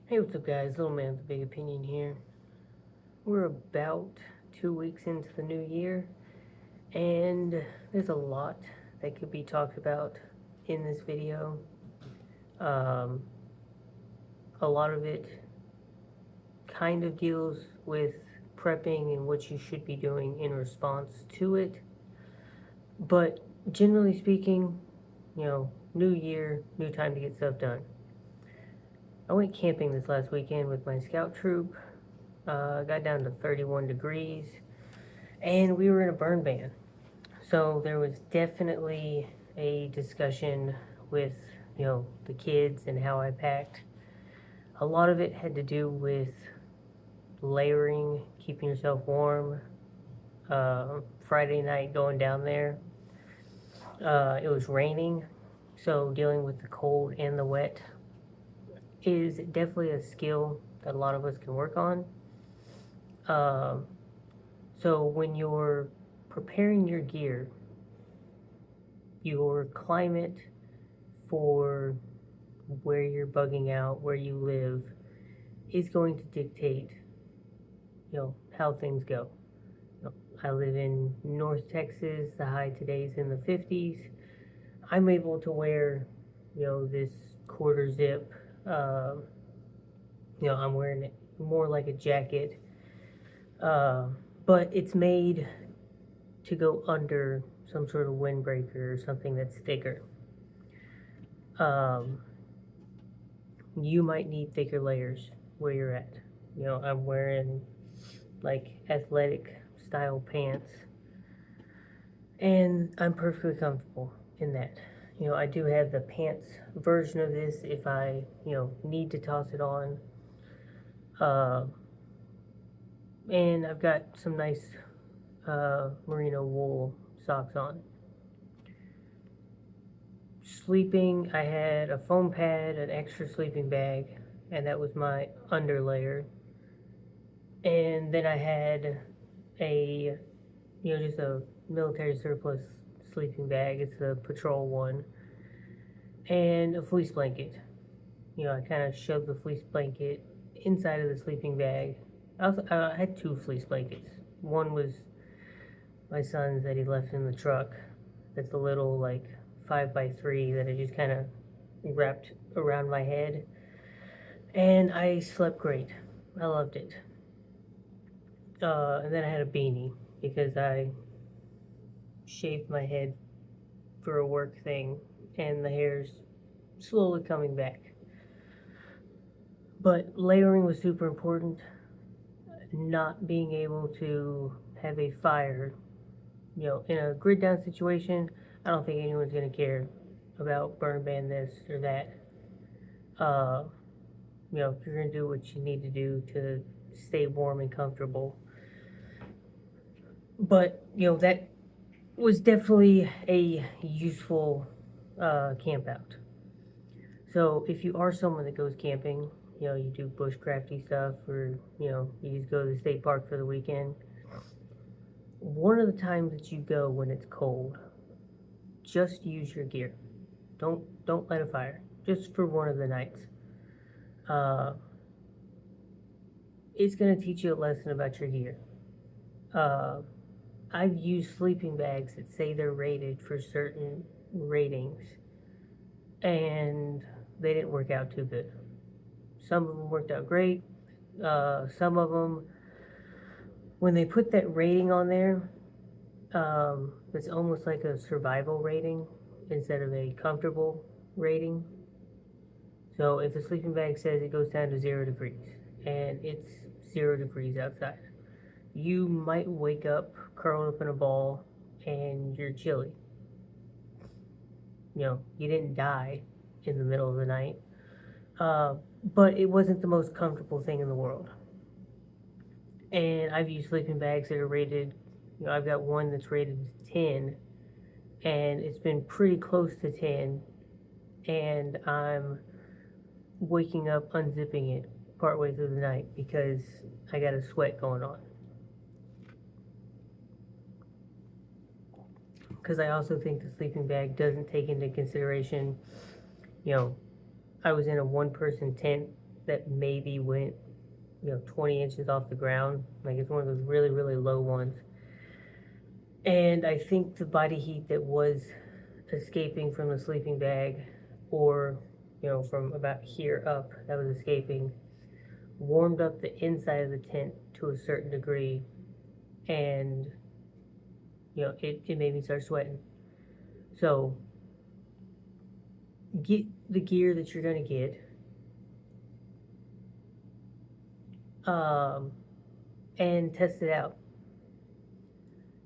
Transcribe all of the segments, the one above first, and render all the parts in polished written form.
Hey, what's up, guys? Little man with a big opinion here. We're about 2 weeks into the new year, and there's a lot that could be talked about in this video. Um, a lot of it kind of deals with prepping and what you should be doing in response to it, but generally speaking, new year, new time to get stuff done. I went camping this last weekend with my scout troop. Got down to 31 degrees, and we were in a burn ban. So there was definitely a discussion with, the kids and how I packed. A lot of it had to do with layering, keeping yourself warm. Friday night going down there, it was raining, so dealing with the cold and the wet is definitely a skill that a lot of us can work on. So when you're preparing your gear, your climate for where you're bugging out, where you live, is going to dictate, how things go. I live in North Texas. The high today is in the 50s. I'm able to wear, this quarter zip. I'm wearing it more like a jacket, uh, but it's made to go under some sort of windbreaker or something that's thicker. Um, you might need thicker layers where you're at. I'm wearing like athletic style pants, and I'm perfectly comfortable in that. I do have the pants version of this if I, need to toss it on. Uh, and I've got some nice merino wool socks on. Sleeping, I had a foam pad, an extra sleeping bag, and that was my underlayer. And then I had a, just a military surplus sleeping bag. It's the patrol one, and a fleece blanket. I kind of shoved the fleece blanket inside of the sleeping bag. I had two fleece blankets. One was my son's that he left in the truck. That's a little like 5x3 that I just kind of wrapped around my head, and I slept great. I loved it. And then I had a beanie because I shaved my head for a work thing, and the hair's slowly coming back. But layering was super important. Not being able to have a fire, in a grid down situation, I don't think anyone's going to care about burn ban this or that. Uh, you're going to do what you need to do to stay warm and comfortable. But, that was definitely a useful camp out. So if you are someone that goes camping, you do bushcrafty stuff, or you just go to the state park for the weekend. One of the times that you go when it's cold, just use your gear. Don't light a fire. Just for one of the nights. Uh, it's gonna teach you a lesson about your gear. Uh, I've used sleeping bags that say they're rated for certain ratings, and they didn't work out too good. Some of them worked out great. Some of them, when they put that rating on there, it's almost like a survival rating instead of a comfortable rating. So if the sleeping bag says it goes down to 0 degrees and it's 0 degrees outside, you might wake up curled up in a ball and you're chilly. You didn't die in the middle of the night, but it wasn't the most comfortable thing in the world. And I've used sleeping bags that are rated, I've got one that's rated 10, and it's been pretty close to 10, and I'm waking up unzipping it partway through the night because I got a sweat going on. Because I also think the sleeping bag doesn't take into consideration, I was in a one person tent that maybe went, 20 inches off the ground. Like, it's one of those really, really low ones. And I think the body heat that was escaping from the sleeping bag, or, from about here up, that was escaping, warmed up the inside of the tent to a certain degree, and it made me start sweating. So get the gear that you're gonna get, and test it out.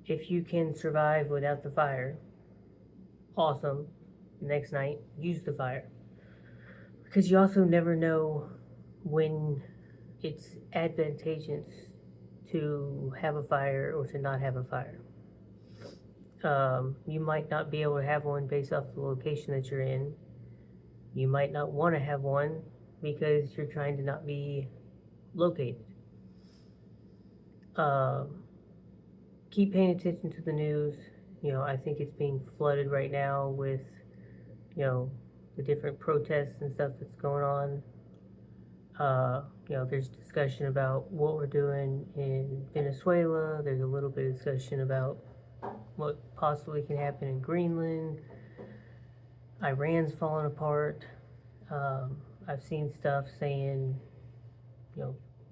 If you can survive without the fire, awesome. Next night, use the fire, because you also never know when it's advantageous to have a fire or to not have a fire. You might not be able to have one based off the location that you're in. You might not want to have one because you're trying to not be located. Keep paying attention to the news. I think it's being flooded right now with, the different protests and stuff that's going on. There's discussion about what we're doing in Venezuela. There's a little bit of discussion about what possibly can happen in Greenland. Iran's falling apart. I've seen stuff saying,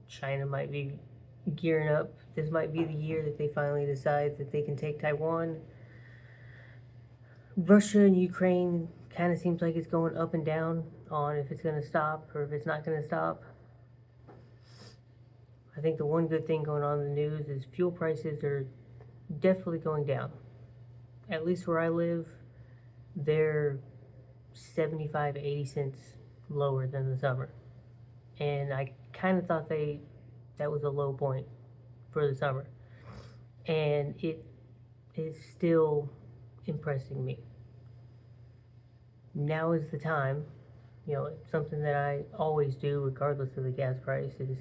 China might be gearing up. This might be the year that they finally decide that they can take Taiwan. Russia and Ukraine kind of seems like it's going up and down on if it's going to stop or if it's not going to stop. I think the one good thing going on in the news is fuel prices are definitely going down. At least where I live, they're 75, 80 cents lower than the summer. And I kind of thought that was a low point for the summer. And it is still impressing me. Now is the time, something that I always do regardless of the gas price, is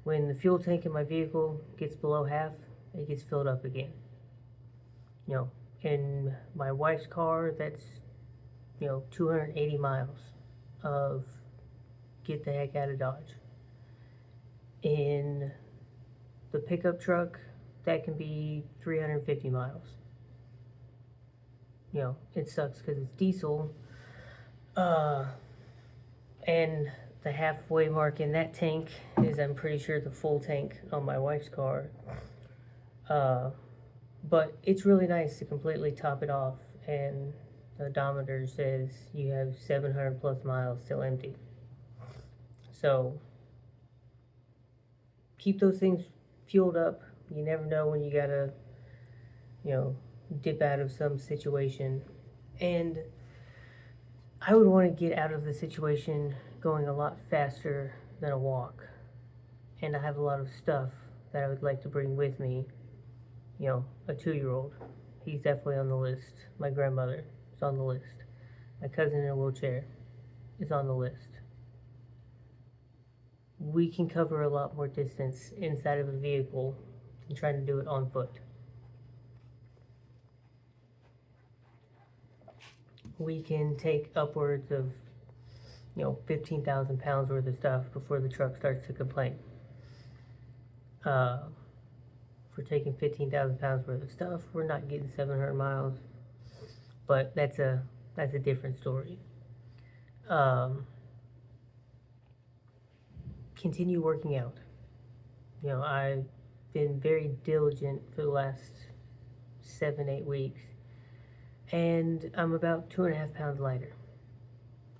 when the fuel tank in my vehicle gets below half, it gets filled up again. In my wife's car, that's 280 miles of get the heck out of Dodge. In the pickup truck, that can be 350 miles. It sucks because it's diesel. And the halfway mark in that tank is, I'm pretty sure, the full tank on my wife's car. But it's really nice to completely top it off, and the odometer says you have 700 plus miles still empty. So keep those things fueled up. You never know when you gotta, dip out of some situation. And I would want to get out of the situation going a lot faster than a walk. And I have a lot of stuff that I would like to bring with me. A 2-year-old, he's definitely on the list. My grandmother is on the list. My cousin in a wheelchair is on the list. We can cover a lot more distance inside of a vehicle than trying to do it on foot. We can take upwards of, 15,000 pounds worth of stuff before the truck starts to complain. If we're taking 15,000 pounds worth of stuff, we're not getting 700 miles, but that's a different story. Continue working out. I've been very diligent for the last 7-8 weeks, and I'm about 2.5 pounds lighter.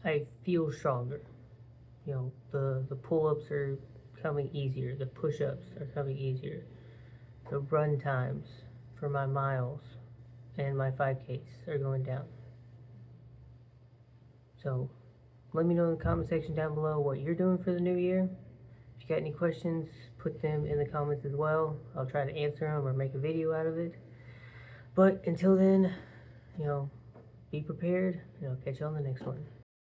I feel stronger. The pull-ups are coming easier. The push-ups are coming easier. The run times for my miles and my 5Ks are going down. So let me know in the comment section down below what you're doing for the new year. If you got any questions, put them in the comments as well. I'll try to answer them or make a video out of it. But until then, be prepared, and I'll catch you on the next one.